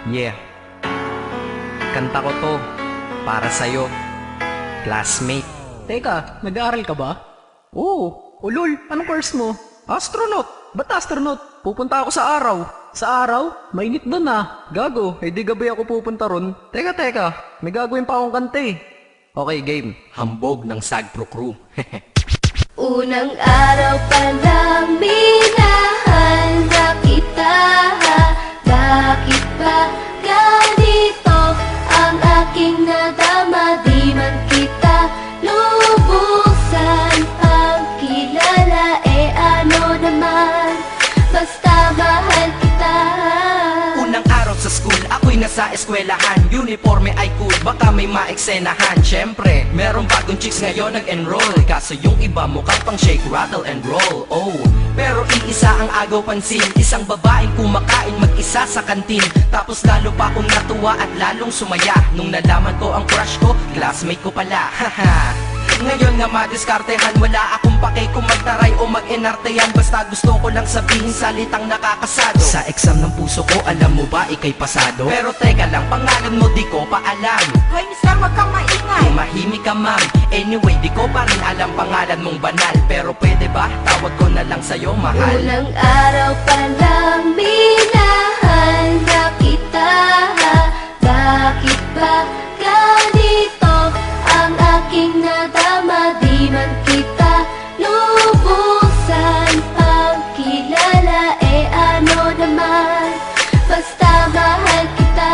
Yeah, kanta ko to para sa'yo, classmate. Teka, nag-aaral ka ba? Oo. Ulol, anong course mo? Astronaut. Ba't astronaut? Pupunta ako sa araw. Sa araw? Mainit doon ah. Gago, di gabi ako pupunta ron. Teka, may gagawin pa akong kanta eh. Okay, game. Hambog ng Sagpro Crew. Unang araw pa lang minahal na kita. Bakit ba ganito ang aking nadama? Di man kita lubusan ang kilala. Ano naman, basta mahal kita. Unang araw sa school, ako'y nasa eskwelahan. Uniforme ay cool, baka may maeksenahan. Syempre, merong bagong chicks ngayon nag-enroll. Kaso yung iba mukhang pang shake, rattle and roll. Oh, pero iisa ang agaw pansin. Isang babaeng kumakain mag-isa sa kantin. Tapos lalo pa akong natuwa at lalong sumaya nung nalaman ko ang crush ko, classmate ko pala. Haha. Ngayon nga madiskartehan, wala akong pake kung magtaray o mag-enartehan. Basta gusto ko lang sabihin salitang nakakasado. Sa exam ng puso ko, alam mo ba ikay pasado? Pero teka lang, pangalan mo di ko pa alam. Hoy mister, wag kang maingay. Tumahimik ka ma'am. Anyway, di ko pa rin alam pangalan mong banal. Pero pwede ba, tawag ko na lang sa'yo mahal. Unang araw pa lang minahal na kita. Bakit ba ganito ang aking nadama? Di man kita lubusan ang kilala. Ano naman, basta mahal kita.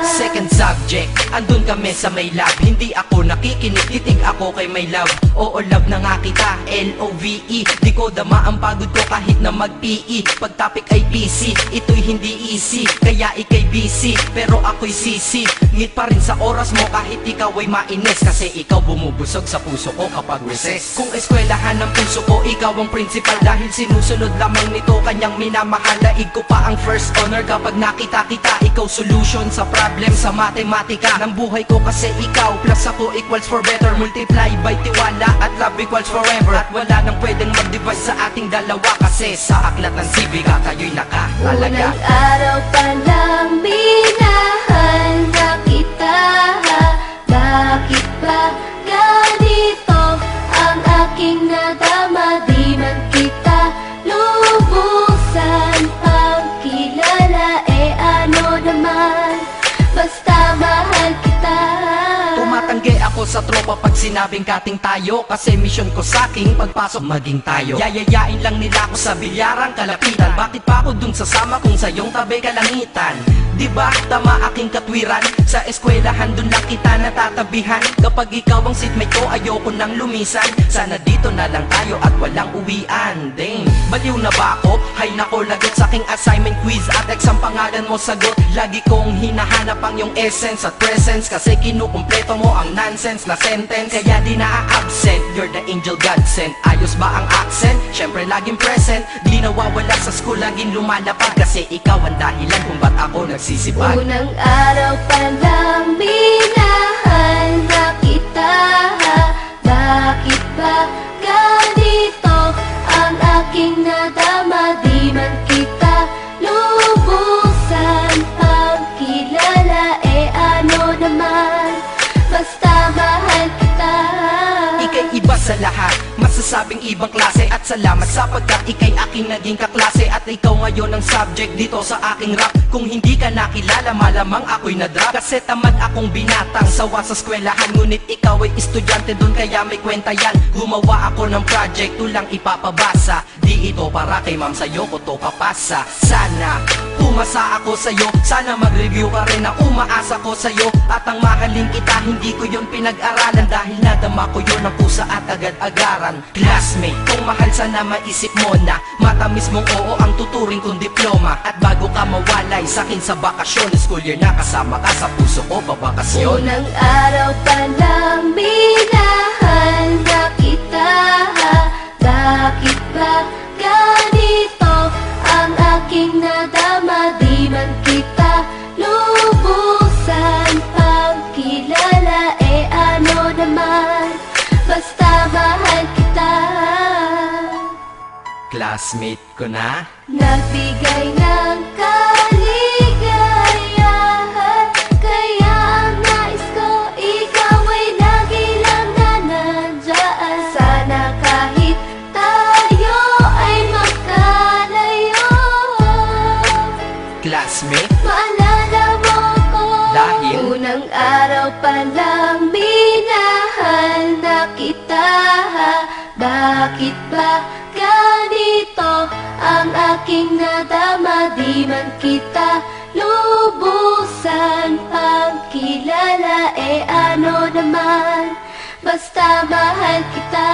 Second subject, andun kami sa may lab. Hindi ako nakikinig, titig ako kay may love. Oo, love na nga kita, L-O-V-E. Di ko dama ang pagod ko kahit na mag-PE. Pag topic ay PC, ito'y hindi easy. Kaya ikay busy, pero ako'y sisi. Ngit pa rin sa oras mo kahit ikaw ay mainis. Kasi ikaw bumubusog sa puso ko kapag recess. Kung eskwelahan ng puso ko, ikaw ang principal. Dahil sinusunod lamang nito kanyang minamahal. Daig ko pa ang first honor kapag nakita kita. Ikaw solution sa problem sa matematika ng buhay ko. Kasi ikaw plus ako equals for better. Multiply by tiwala at love equals forever. At wala nang pwedeng mag-divide sa ating dalawa. Kasi sa aklat ng sibika tayo'y nakatalaga. Unang araw pa lang minahal na kita. Bakit ba ganito ang aking nadama? Di man kita lubusan ang kilala. Ano naman, basta mahal kita. Tumatanggi ako sa tropa pag sinabing kating tayo. Kasi mission ko sa aking pagpasok maging tayo. Yayayain lang nila ako sa bilyarang kalapitan. Bakit pa ako dun sasama kung sa iyong tabi kalangitan? Diba tama aking katwiran? Sa eskwelahan dun lang kita natatabihan. Kapag ikaw ang seatmate ko, ayoko nang lumisan. Sana dito na lang tayo at walang uwian. Dang, baliw na ba ako? Hay nako, lagot sa aking assignment quiz at exam pangalan mo sagot. Lagi kong hinahanap ang iyong essence at presence. Kasi kinukumpleto mo ang nonsense na sentence. Kaya di na-absent, you're the angel God sent. Ayos ba ang accent? Syempre laging present. Di nawawala sa school, laging lumalapag. Kasi ikaw ang dahilan kung ba't ako nagsisipag. Unang araw pa lang minahal na kita. Bakit ba ganito ang aking nadama? Di man kita lubusan ang kilala. Ano naman, basta mahal kita. Ika'y iba sa lahat, masasabing ibang klase. At salamat sapagkat ika'y aking naging kaklase. At ikaw ngayon ang subject dito sa aking rap. Kung hindi ka nakilala, malamang ako'y na-drop. Kasi tamad akong binatang sawa sa eskwelahan. Ngunit ikaw ay estudyante dun, kaya may kwenta yan. Gumawa ako ng project, tulang ipapabasa. Di ito para kay ma'am, sa'yo ko to papasa. Sana umasa ako sa'yo, sana mag-review ka rin na umaasa ko sa'yo. At ang mahalin kita, hindi ko yun pinag-aralan. Dahil nadama ko yun ang pusa at agad-agaran. Classmate, kung mahal sana maisip mo na matamis mong oo ang tuturing kong diploma. At bago ka mawalay sa'kin sa bakasyon, school year na kasama ka sa puso ko babakasyon. Unang araw pa lang minahal na kita. Bakit ba ganito ang aking nadama? Di man kita lubusan ang kilala. Ano naman, basta mahal kita. Classmate ko na. Nagbigay ng kaligaya. palang minahal na kita. Bakit ba ganito ang aking nadama? Di man kita lubusan pagkilala, ano naman, basta mahal kita.